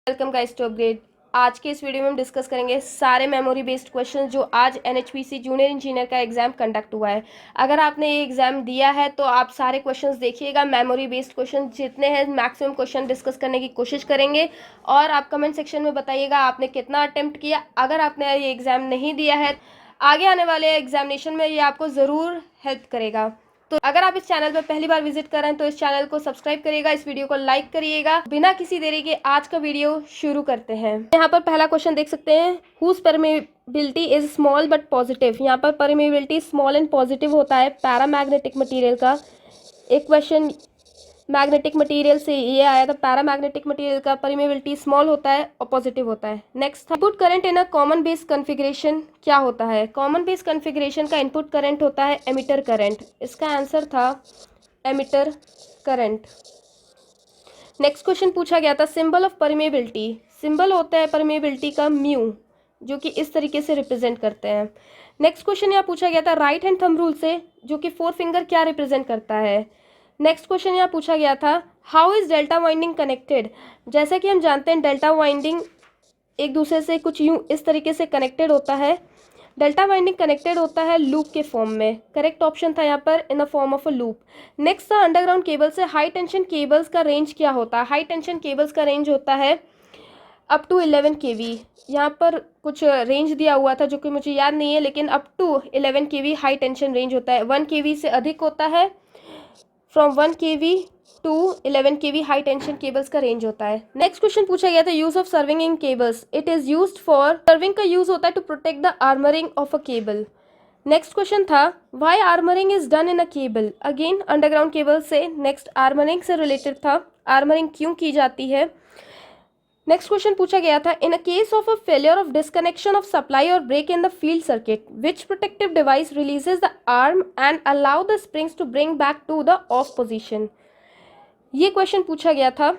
Welcome guys to upgrade. आज के इस वीडियो में हम डिस्कस करेंगे सारे मेमोरी बेस्ड क्वेश्चन जो आज एनएचपीसी जूनियर इंजीनियर का एग्जाम कंडक्ट हुआ है। अगर आपने ये एग्जाम दिया है तो आप सारे क्वेश्चंस देखिएगा। मेमोरी बेस्ड क्वेश्चन जितने हैं मैक्सिमम क्वेश्चन डिस्कस करने की कोशिश करेंगे और आप कमेंट सेक्शन में बताइएगा आपने कितना अटेम्प्ट किया। अगर आपने ये एग्जाम नहीं दिया है आगे आने वाले एग्जामिनेशन में ये आपको ज़रूर हेल्प करेगा। तो अगर आप इस चैनल पर पहली बार विजिट कर रहे हैं तो इस चैनल को सब्सक्राइब करिएगा, इस वीडियो को लाइक करिएगा। बिना किसी देरी के आज का वीडियो शुरू करते हैं। यहाँ पर पहला क्वेश्चन देख सकते हैं, whose permeability is small but positive. यहाँ पर परमेबिलिटी स्मॉल एंड पॉजिटिव होता है पैरामैग्नेटिक मटेरियल का। एक क्वेश्चन मैग्नेटिक मटेरियल से ये आया था, पैरामैग्नेटिक मटेरियल का परमेबिलिटी स्मॉल होता है और पॉजिटिव होता है। नेक्स्ट था, input current in a common base configuration क्या होता है। कॉमन बेस कॉन्फ़िगरेशन का इनपुट करंट होता है एमिटर करंट। इसका आंसर था एमिटर करंट। नेक्स्ट क्वेश्चन पूछा गया था, सिंबल ऑफ परमेबिलिटी। सिंबल होता है परमेबिलिटी का म्यू, जो कि इस तरीके से रिप्रेजेंट करते हैं। नेक्स्ट क्वेश्चन यहाँ पूछा गया था, राइट हैंड थंब रूल से जो कि 4 फिंगर क्या रिप्रेजेंट करता है। नेक्स्ट क्वेश्चन यहाँ पूछा गया था, how is delta winding connected. जैसे कि हम जानते हैं डेल्टा वाइंडिंग एक दूसरे से कुछ यूं इस तरीके से कनेक्टेड होता है। डेल्टा वाइंडिंग कनेक्टेड होता है लूप के फॉर्म में। करेक्ट ऑप्शन था यहाँ पर in the form of a loop. Next था, अंडरग्राउंड केबल से हाई टेंशन केबल्स का रेंज क्या होता है। हाई टेंशन केबल्स का रेंज होता है अप टू 11 kV। यहाँ पर कुछ रेंज दिया हुआ था जो कि मुझे याद नहीं है, लेकिन up to 11 kV high tension range होता है। 1 kV से अधिक होता है, from 1 kV to 11 kV high tension cables का रेंज होता है। नेक्स्ट क्वेश्चन पूछा गया था, use of serving in cables. It is used for, serving का यूज होता है to protect the armouring of a cable. Next question था, why armouring is done in a cable. Again underground cable से next armouring से related था, armouring क्यों की जाती है। नेक्स्ट क्वेश्चन पूछा गया था, in a case of a failure of disconnection of supply और break in the field circuit which protective device releases the arm and allow the springs to bring back to the off position. ये question पूछा गया था।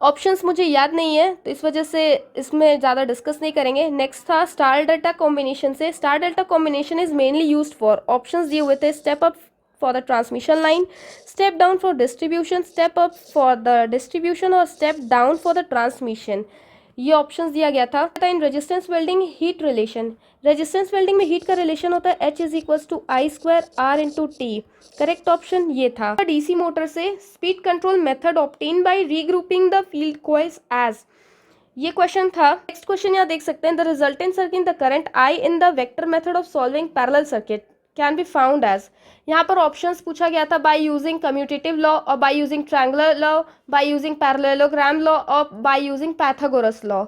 Options मुझे याद नहीं है तो इस वजह से इसमें ज़्यादा डिस्कस नहीं करेंगे। नेक्स्ट था, स्टार डेल्टा कॉम्बिनेशन से। Star delta combination is mainly used for, options दिए हुए थे, step up for the transmission line, step down for distribution, step up for the distribution और step down for the transmission. ये options दिया गया था। In resistance welding heat relation, resistance welding में heat का रिलेशन होता है H is equal to I square R into T. Correct option ये था। डीसी मोटर से speed control method obtain by regrouping the field coils as, ये question था। Next question यहाँ देख सकते हैं, the resultant circuit the current I in the vector method of solving parallel circuit can be found as. यहाँ पर options पूछा गया था, बाय यूजिंग कम्यूटेटिव लॉ और by using triangular law, by using parallelogram law और by using Pythagoras law.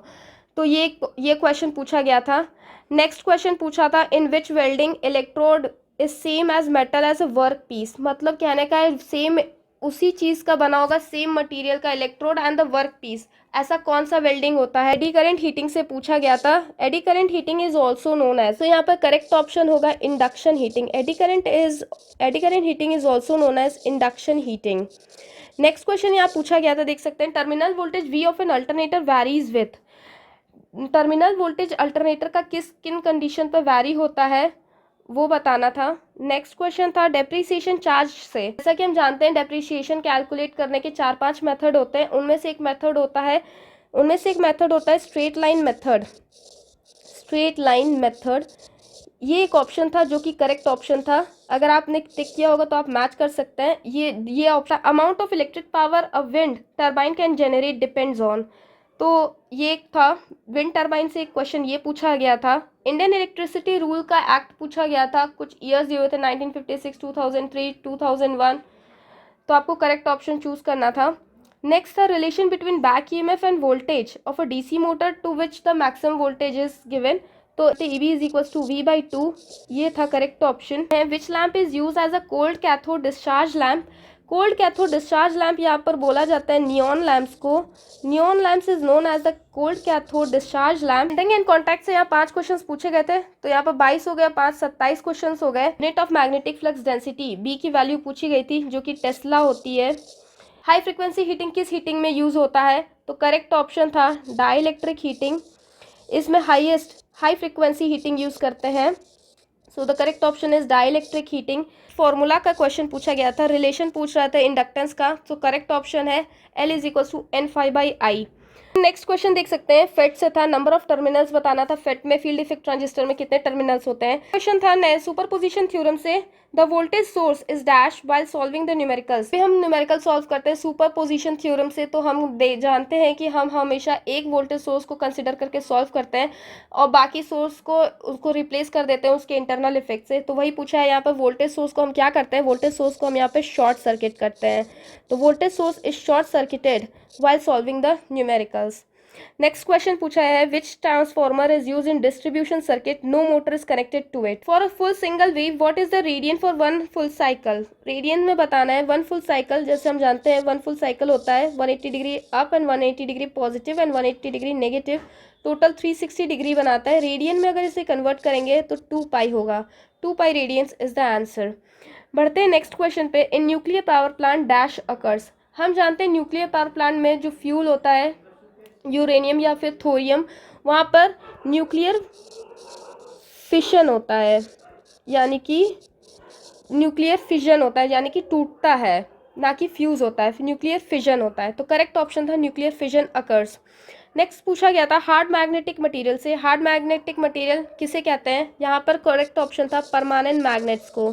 तो ये question पूछा गया था। नेक्स्ट क्वेश्चन पूछा था, in which welding electrode is same as metal as a work piece. मतलब कहने का है सेम उसी चीज़ का बना होगा, सेम मटेरियल का electrode and the work piece. ऐसा कौन सा वेल्डिंग होता है। एडी करंट हीटिंग से पूछा गया था। Eddy current heating is also known as, तो यहाँ पर करेक्ट ऑप्शन होगा induction heating. Eddy current heating is also known as induction heating. Next question यहाँ पूछा गया था, देख सकते हैं, terminal voltage V of an alternator varies with. Terminal voltage alternator का किन कंडीशन पर वैरी होता है वो बताना था। नेक्स्ट क्वेश्चन था, डेप्रीसिएशन चार्ज से। जैसा कि हम जानते हैं डेप्रीसिएशन कैलकुलेट करने के 4-5 मेथड होते हैं, उनमें से एक मेथड होता है straight line method. Straight line method ये एक ऑप्शन था जो कि करेक्ट ऑप्शन था। अगर आपने टिक किया होगा तो आप मैच कर सकते हैं। ये option, amount of electric power a wind turbine can generate depends on, तो ये एक था। विंड टर्बाइन से एक क्वेश्चन ये पूछा गया था। इंडियन इलेक्ट्रिसिटी रूल का एक्ट पूछा गया था, कुछ ईयर्स दिए हुए थे 1956, 2003, 2001, तो आपको करेक्ट ऑप्शन चूज करना था। नेक्स्ट था, relation between back EMF and voltage of a DC motor to which the maximum voltage is given, तो EB is equal to V/2, ये था correct option. Which lamp is use as a cold cathode discharge lamp. Cold cathode discharge lamp यहाँ पर बोला जाता है neon lamps को। Neon lamps is known as the cold cathode discharge lamp. And contact से यहाँ 5 क्वेश्चंस पूछे गए थे, तो यहाँ पर 22 हो गया, 5 27 क्वेश्चंस हो गए। Unit of magnetic flux density B की वैल्यू पूछी गई थी जो कि टेस्ला होती है। हाई फ्रिक्वेंसी हीटिंग किस हीटिंग में यूज होता है, तो करेक्ट ऑप्शन था डाइलेक्ट्रिक हीटिंग। इसमें हाई फ्रिक्वेंसी हीटिंग यूज करते हैं, so the correct option is dielectric heating. Formula का क्वेश्चन पूछा गया था, रिलेशन पूछ रहा था इंडक्टेंस का, तो करेक्ट ऑप्शन है L is equal to N∅/I। Next question देख सकते हैं, फेट से था, नंबर ऑफ टर्मिनल्स बताना था। फेट में फील्ड इफेक्ट ट्रांजिस्टर में कितने टर्मिनल्स होते हैं। क्वेश्चन था सुपरपोजिशन थ्योरम से the voltage source is dash while solving the numericals. हम न्यूमेरिकल सॉल्व करते हैं सुपरपोजिशन थ्योरम से, तो हम जानते हैं कि हम हमेशा एक वोल्टेज सोर्स को कंसिडर करके सॉल्व करते हैं और बाकी सोर्स को उसको रिप्लेस कर देते हैं उसके इंटरनल इफेक्ट से। तो वही पूछा है यहाँ पर, वोल्टेज सोर्स को हम क्या करते हैं, वोल्टेज सोर्स को हम यहाँ पे शॉर्ट सर्किट करते हैं। तो voltage source is short circuited while solving the numericals. Next question पूछा है, which transformer is used in distribution circuit, no motor is connected to it. For a full single wave, what is the radian for one full cycle? Radian में बताना है one full cycle, जैसे हम जानते हैं one full cycle होता है 180 degree up and 180 degree positive and 180 degree negative, total 360 degree बनाता है। रेडियन में अगर इसे कन्वर्ट करेंगे तो 2 पाई होगा, 2 pi radians is the answer. बढ़ते हैं नेक्स्ट क्वेश्चन पे, in nuclear power plant dash occurs. हम जानते हैं न्यूक्लियर पावर प्लांट में जो फ्यूल होता है यूरेनियम या फिर थोरियम, वहाँ पर न्यूक्लियर फिशन होता है, यानी कि न्यूक्लियर फिजन होता है, यानी कि टूटता है, ना कि फ्यूज होता है, न्यूक्लियर फिजन होता है। तो करेक्ट ऑप्शन था न्यूक्लियर फिजन अकर्स। नेक्स्ट पूछा गया था हार्ड मैग्नेटिक मटेरियल से, हार्ड मैग्नेटिक मटेरियल किसे कहते हैं। यहाँ पर करेक्ट ऑप्शन था परमानेंट मैग्नेट्स को।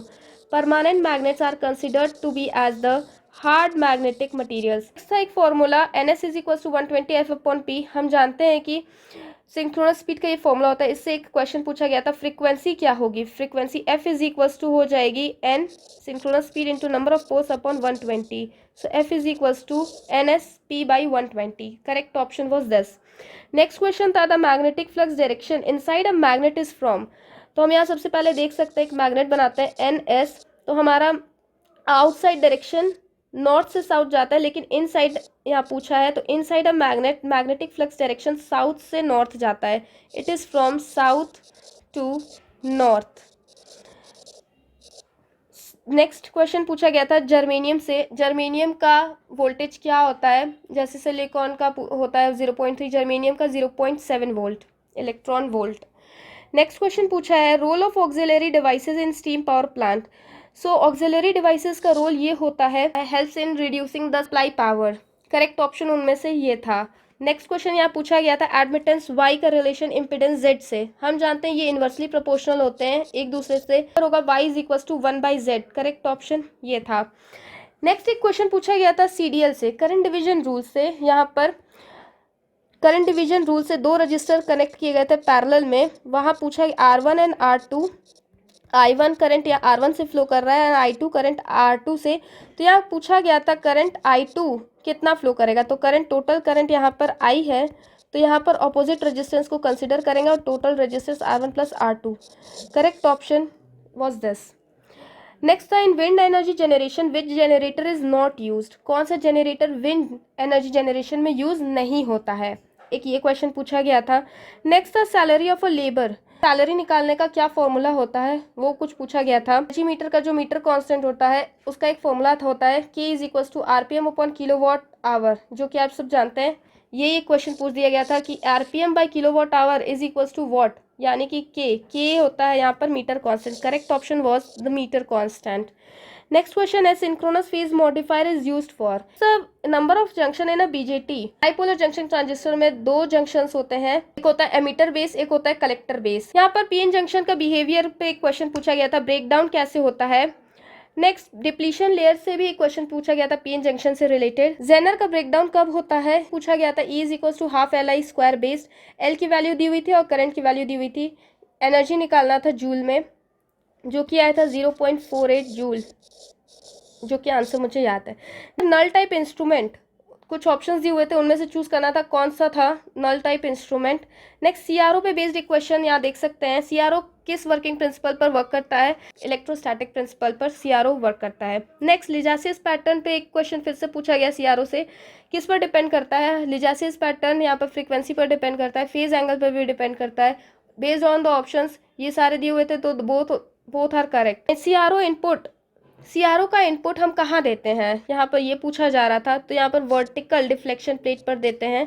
Permanent magnets are considered to be as the hard magnetic materials. इसका एक formula NS is equal to 120 F/P। हम जानते हैं कि सिंक्रोनस स्पीड का ये फॉर्मूला होता है। इससे एक क्वेश्चन पूछा गया था, फ्रीक्वेंसी क्या होगी। Frequency F is equal to हो जाएगी N synchronous speed into number of poles upon 120। So F is equal to NS/P/120। Correct option was this. Next question था the magnetic flux direction inside a magnet is from. तो हम यहाँ सबसे पहले देख सकते हैं एक मैग्नेट बनाते हैं NS, तो हमारा आउटसाइड डायरेक्शन नॉर्थ से साउथ जाता है, लेकिन इनसाइड यहाँ पूछा है तो inside a magnet magnetic flux direction south से नॉर्थ जाता है। It is from south to north. Next question पूछा गया था जर्मेनियम से, जर्मेनियम का वोल्टेज क्या होता है। जैसे सिलिकॉन का होता है 0.3, जर्मेनियम का 0.7 volt electron volt. Next question पूछा है role of auxiliary devices in steam power plant. So auxiliary devices का रोल ये होता है helps in reducing the supply power. Correct option उनमें से ये था। नेक्स्ट क्वेश्चन यहाँ पूछा गया था एडमिटेंस Y का रिलेशन इम्पिडेंस Z से। हम जानते हैं ये इन्वर्सली प्रोपोर्शनल होते हैं एक दूसरे से, होगा Y is equal to 1/Z। Correct option ये था। नेक्स्ट एक क्वेश्चन पूछा गया था CDL से, करंट डिवीजन रूल से। यहाँ पर करंट डिवीजन रूल से 2 रजिस्टर कनेक्ट किए गए थे पैरेलल में। वहाँ पूछा R1 and R2, I1 current या R1 से फ्लो कर रहा है और I2 करंट R2 से। तो यहाँ पूछा गया था करंट I2 कितना फ्लो करेगा। तो करंट टोटल करंट यहाँ पर I है, तो यहाँ पर ऑपोजिट रेजिस्टेंस को कंसिडर करेंगे और total resistance R1 plus R2। Correct option was this. Next था in wind energy generation which generator is not used. कौन सा जनरेटर विंड एनर्जी जनरेशन में यूज नहीं होता है, एक ये क्वेश्चन पूछा गया था। नेक्स्ट था salary of a labour, salary निकालने का क्या फॉर्मूला होता है वो कुछ पूछा गया था। मीटर का जो मीटर कांस्टेंट होता है उसका एक फॉर्मूला होता है K is equal to RPM/kWh, जो कि आप सब जानते हैं। ये क्वेश्चन पूछ दिया गया था कि RPM/kWh is equal to what, यानी कि K होता है यहाँ पर meter constant. Correct option was the meter constant. Next question है synchronous phase modifier is used for. सब नंबर ऑफ जंक्शन है ना BJT। बाइपोलर जंक्शन ट्रांजिस्टर में 2 जंक्शंस होते हैं, एक होता है एमिटर बेस, एक होता है कलेक्टर बेस। यहाँ पर PN जंक्शन का बिहेवियर पे एक क्वेश्चन पूछा गया था, ब्रेकडाउन कैसे होता है। नेक्स्ट डिप्लीशन लेयर से भी एक क्वेश्चन पूछा गया था PN जंक्शन से रिलेटेड। जेनर का ब्रेकडाउन कब होता है पूछा गया था, E is equal to half LI square based. L की वैल्यू दी हुई थी और करंट की वैल्यू दी हुई थी। एनर्जी निकालना था जूल में, जो कि आया था 0.48 जूल, जो कि आंसर मुझे याद है। नल टाइप इंस्ट्रूमेंट कुछ ऑप्शंस दिए हुए थे, उनमें से चूज करना था कौन सा था null type instrument. Next CRO पे बेस्ड इक्वेशन यहाँ देख सकते हैं। CRO किस वर्किंग प्रिंसिपल पर वर्क करता है, इलेक्ट्रोस्टैटिक प्रिंसिपल पर CRO वर्क करता है। नेक्स्ट लिजासियस पैटर्न पे एक क्वेश्चन फिर से पूछा गया CRO से, किस पर डिपेंड करता है। लिजासियस पैटर्न यहाँ पर फ्रीक्वेंसी पर डिपेंड करता है, फेज एंगल पर भी डिपेंड करता है। बेस्ड ऑन द ऑप्शंस ये सारे दिए हुए थे, तो both are correct. CRO input, CRO का इनपुट हम कहाँ देते हैं, यहाँ पर ये पूछा जा रहा था। तो यहाँ पर वर्टिकल डिफ्लेक्शन प्लेट पर देते हैं।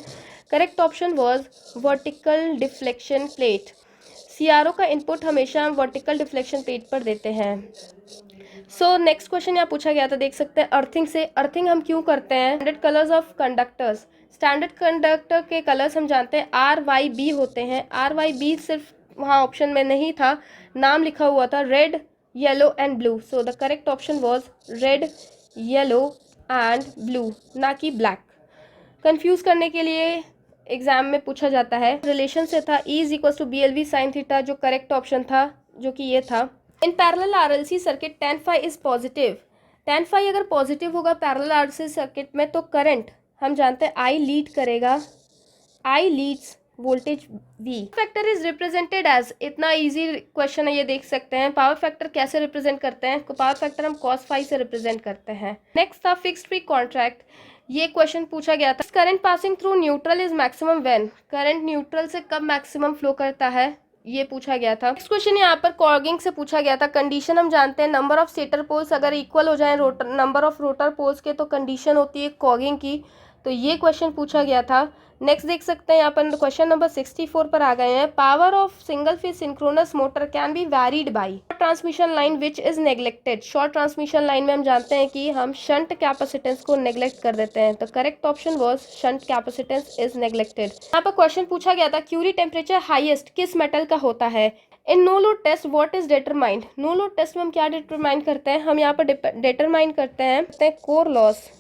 Correct option was vertical deflection plate. CRO का इनपुट हमेशा हम वर्टिकल डिफ्लेक्शन प्लेट पर देते हैं। सो नेक्स्ट क्वेश्चन यहाँ पूछा गया था, देख सकते हैं अर्थिंग से। अर्थिंग हम क्यों करते हैं। 100 colours of conductors, standard conductor के कलर्स हम जानते हैं RYB होते हैं। RYB सिर्फ वहाँ ऑप्शन में नहीं था, नाम लिखा हुआ था red, yellow and blue. So the correct option was red, yellow and blue, ना कि ब्लैक। कंफ्यूज करने के लिए एग्जाम में पूछा जाता है। रिलेशन से था E=BLV sin थीटा, जो करेक्ट ऑप्शन था, जो कि ये था। In parallel RLC circuit tan phi is positive. tan phi अगर पॉजिटिव होगा पैरेलल RLC सर्किट में तो करंट हम जानते हैं I लीड करेगा, I leads voltage V। Factor is represented as, इतना इजी क्वेश्चन है ये, देख सकते हैं। पावर फैक्टर कैसे रिप्रेजेंट करते हैं? पावर फैक्टर हम cos phi से रिप्रेजेंट करते हैं। नेक्स्ट था फिक्स्ड फ्री कॉन्ट्रैक्ट। ये क्वेश्चन पूछा गया था, current passing through neutral is maximum when, current neutral से कब मैक्सिमम फ्लो करता है, ये पूछा गया था। नेक्स्ट क्वेश्चन यहाँ पर कॉगिंग से पूछा गया था। कंडीशन हम जानते हैं, नंबर ऑफ स्टेटर पोल्स अगर इक्वल हो जाए rotor number of rotor poles के तो कंडीशन होती है कॉगिंग की, तो ये क्वेश्चन पूछा गया था। नेक्स्ट देख सकते हैं यहाँ पर क्वेश्चन नंबर 64 पर आ गए हैं। Power of single phase synchronous motor can be varied by transmission line which is neglected. Short transmission line में हम जानते हैं कि हम शंट कैपेसिटेंस को नेग्लेक्ट कर देते हैं, तो correct option was shunt capacitance is neglected. यहाँ पर क्वेश्चन पूछा गया था, क्यूरी टेम्परेचर हाईएस्ट किस मेटल का होता है? In no load test what is determined. No load test में हम क्या डिटरमाइन करते हैं? हम यहाँ पर डिटरमाइन करते हैं core loss,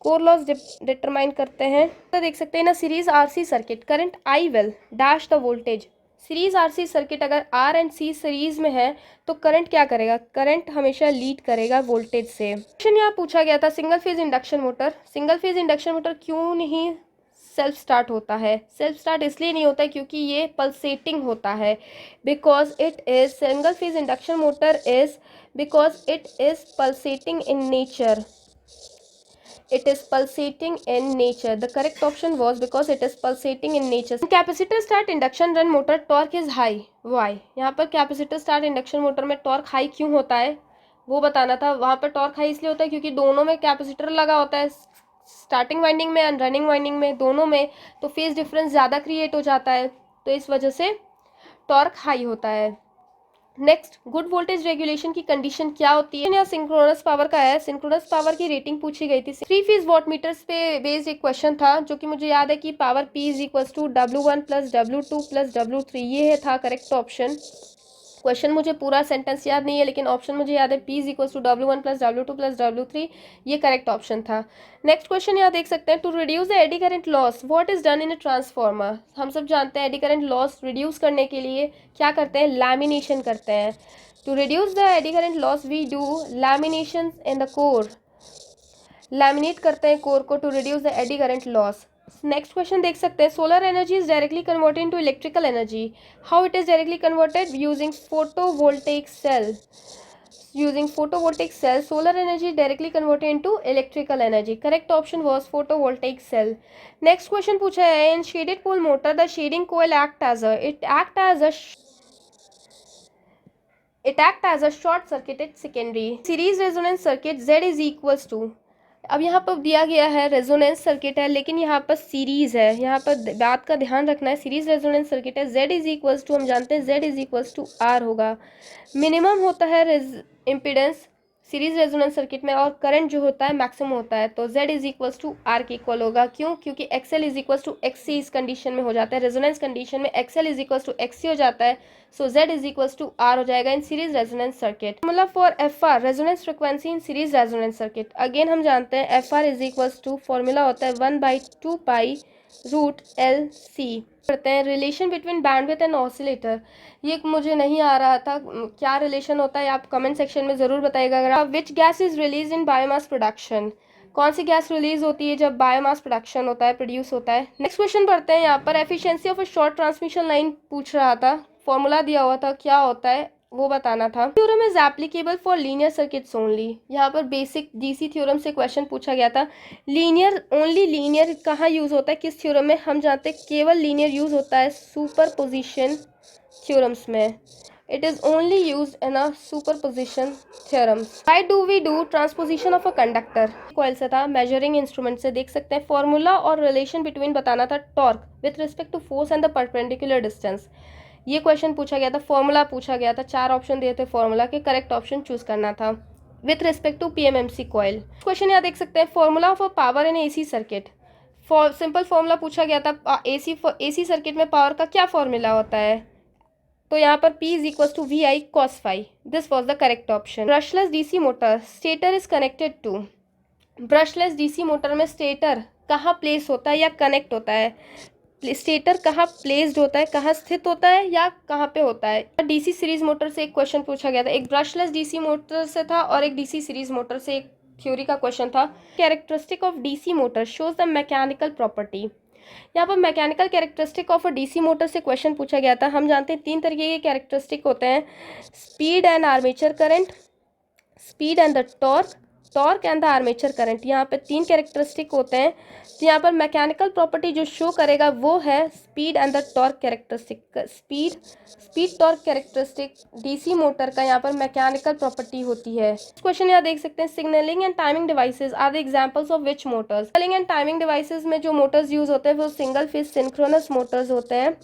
core loss determine करते हैं। तो देख सकते हैं ना, series RC circuit current I will dash the voltage. Series RC circuit अगर R एंड C सीरीज में है तो करंट क्या करेगा? करंट हमेशा लीड करेगा वोल्टेज से। क्वेश्चन यहाँ पूछा गया था, single phase induction motor, single phase induction motor क्यों नहीं सेल्फ स्टार्ट होता है? सेल्फ स्टार्ट इसलिए नहीं होता है क्योंकि ये पल्सेटिंग होता है, because it is single phase induction motor is because it is pulsating in nature. It is pulsating in nature. The correct option was because it is pulsating in nature. Capacitor start induction run motor torque is high. Why? यहाँ पर capacitor start induction motor में torque high क्यों होता है वो बताना था। वहाँ पर टॉर्क हाई इसलिए होता है क्योंकि दोनों में कैपेसिटर लगा होता है, स्टार्टिंग वाइंडिंग में एंड रनिंग वाइंडिंग में, दोनों में, तो फेज डिफरेंस ज़्यादा क्रिएट हो जाता है, तो इस वजह से टॉर्क हाई होता है। नेक्स्ट, गुड वोल्टेज रेगुलेशन की कंडीशन क्या होती है? या सिंक्रोनस पावर का है, सिंक्रोनस पावर की रेटिंग पूछी गई थी। 3 फेज वॉट मीटर्स पे बेस्ड एक क्वेश्चन था, जो कि मुझे याद है कि power P is equal to W1 plus W2 plus W3, ये था करेक्ट ऑप्शन। क्वेश्चन मुझे पूरा सेंटेंस याद नहीं है, लेकिन ऑप्शन मुझे याद है P is equal to W1 plus W2 plus W3, ये करेक्ट ऑप्शन था। नेक्स्ट क्वेश्चन यहाँ देख सकते हैं, to reduce the eddy current loss what is done in a transformer. हम सब जानते हैं एडी करंट लॉस रिड्यूस करने के लिए क्या करते हैं? लैमिनेशन करते हैं। To reduce the eddy current loss we do lamination in the core, laminate करते हैं कोर को to reduce the eddy current loss. Next question देख सकते हैं, solar energy is directly converted into electrical energy. How it is directly converted? Using photovoltaic cell, using photovoltaic cell solar energy is directly converted into electrical energy. Correct option was photovoltaic cell. Next question पूछा है, in shaded pole motor the shading coil act as a short circuited secondary series resonance circuit Z is equals to। अब यहाँ पर दिया गया है resonance circuit है, लेकिन यहाँ पर सीरीज है, यहाँ पर बात का ध्यान रखना है। सीरीज रेजोनेंस सर्किट है, Z इज इक्वल्स टू, हम जानते हैं Z is equals to R होगा। मिनिमम होता है इम्पिडेंस सीरीज रेजोनेंस सर्किट में, और करंट जो होता है मैक्सिमम होता है, तो Z is equals to R के इक्वल होगा। क्यों? क्योंकि XL is equals to XC इस कंडीशन में हो जाता है, रेजोनेंस कंडीशन में XL is equals to XC हो जाता है, so Z is equals to R हो जाएगा in series resonance circuit. Formula for FR resonance frequency in series resonance circuit, again हम जानते हैं FR is equals to, formula होता है 1/2 पाई रूट LC। करते हैं relation between bandwidth and oscillator, ये मुझे नहीं आ रहा था, क्या रिलेशन होता है आप कमेंट सेक्शन में ज़रूर बताइएगा। अगर which gas is release in biomass production, कौन सी गैस रिलीज होती है जब बायोमास प्रोडक्शन होता है, प्रोड्यूस होता है। नेक्स्ट क्वेश्चन पढ़ते हैं, यहाँ पर efficiency of a short transmission line पूछ रहा था, फॉर्मूला दिया हुआ था, क्या होता है वो बताना था। Theorem is applicable for linear circuits only, यहाँ पर बेसिक डीसी थ्योरम से क्वेश्चन पूछा गया था। लीनियर ओनली, लीनियर कहाँ यूज होता है, किस थ्योरम में? हम जानते हैं केवल लीनियर यूज होता है सुपरपोजिशन थ्योरम्स में। It is only use in a superposition theorems. Why do we do transposition of a conductor? Coil से था, मेजरिंग इंस्ट्रूमेंट से। देख सकते हैं फॉर्मूला और रिलेशन बिटवीन बताना था torque with respect to force and the perpendicular distance, ये क्वेश्चन पूछा गया था। फॉर्मूला पूछा गया था, 4 ऑप्शन दिए थे फॉर्मूला के, करेक्ट ऑप्शन चूज करना था with respect to PMMC coil. Question यहाँ देख सकते हैं, formula of a power in AC circuit, simple formula पूछा गया था, एसी सर्किट में पावर का क्या फॉर्मूला होता है, तो यहाँ पर P is equal to V I cos phi. This was the correct option. Brushless DC motor, stator is connected to. Brushless DC motor में स्टेटर कहाँ प्लेस होता है या कनेक्ट होता है, स्टेटर कहाँ प्लेस्ड होता है, कहाँ स्थित होता है या कहाँ पे होता है। डीसी सीरीज मोटर से एक क्वेश्चन पूछा गया था, एक ब्रशलेस डीसी मोटर से था और एक डीसी सीरीज मोटर से एक थ्योरी का क्वेश्चन था। Characteristic of DC motor shows the mechanical property. यहाँ पर mechanical characteristic of a DC motor से क्वेश्चन पूछा गया था। हम जानते हैं 3 तरीके के कैरेक्टरिस्टिक होते हैं, speed and armature current, speed and the torque and the armature current. यहाँ पे 3 कैरेक्टरिस्टिक होते हैं। तो यहाँ पर मैकेनिकल प्रॉपर्टी जो शो करेगा वो है speed and the torque characteristic. Speed torque characteristic DC motor का यहाँ पर मैकेनिकल प्रॉपर्टी होती है। क्वेश्चन यहाँ देख सकते हैं, signaling and timing devices are the examples of which motors. Signaling and timing devices में जो मोटर्स यूज होते हैं वो सिंगल फेज सिंक्रोनस मोटर्स होते हैं।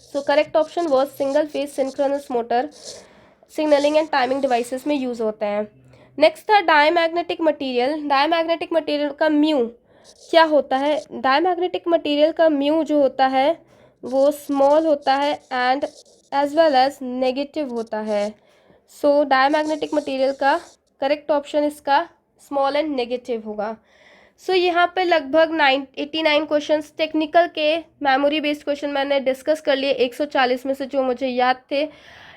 So correct option was single phase synchronous motor signalling and timing devices में use होते हैं। नेक्स्ट था डायमैग्नेटिक मटेरियल। डायमैग्नेटिक मटेरियल का म्यू क्या होता है, डायमैग्नेटिक मटेरियल का म्यू जो होता है वो स्मॉल होता है and as well as negative होता है। सो डायमैग्नेटिक मटेरियल का करेक्ट ऑप्शन इसका स्मॉल एंड नेगेटिव होगा। सो यहाँ पे लगभग 89 क्वेश्चंस टेक्निकल के मेमोरी बेस्ड क्वेश्चन मैंने डिस्कस कर लिए 140 में से जो मुझे याद थे।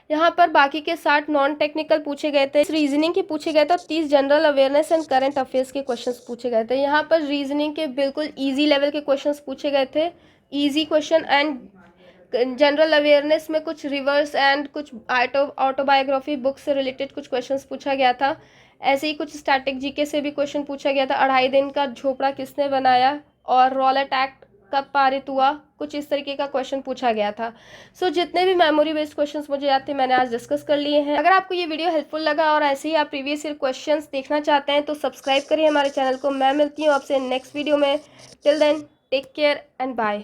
यहाँ पर बाकी के 60 नॉन टेक्निकल पूछे गए थे, रीजनिंग के पूछे गए थे और 30 general awareness and current affairs के क्वेश्चंस पूछे गए थे। यहाँ पर रीजनिंग के बिल्कुल इजी लेवल के क्वेश्चंस पूछे गए थे, easy question, and general awareness में कुछ रिवर्स एंड कुछ ऑटोबायोग्राफी बुक से रिलेटेड कुछ क्वेश्चंस पूछा गया था। ऐसे ही कुछ स्टैटिक जीके से भी क्वेश्चन पूछा गया था, 2.5 दिन का झोपड़ा किसने बनाया और रॉलेट एक्ट कब पारित हुआ, कुछ इस तरीके का क्वेश्चन पूछा गया था। सो जितने भी मेमोरी बेस्ड क्वेश्चंस मुझे याद थे मैंने आज डिस्कस कर लिए हैं। अगर आपको ये वीडियो हेल्पफुल लगा और ऐसे ही आप प्रीवियस ईयर क्वेश्चंस देखना चाहते हैं तो सब्सक्राइब करिए हमारे चैनल को। मैं मिलती हूँ आपसे नेक्स्ट वीडियो में। Till then take care and bye.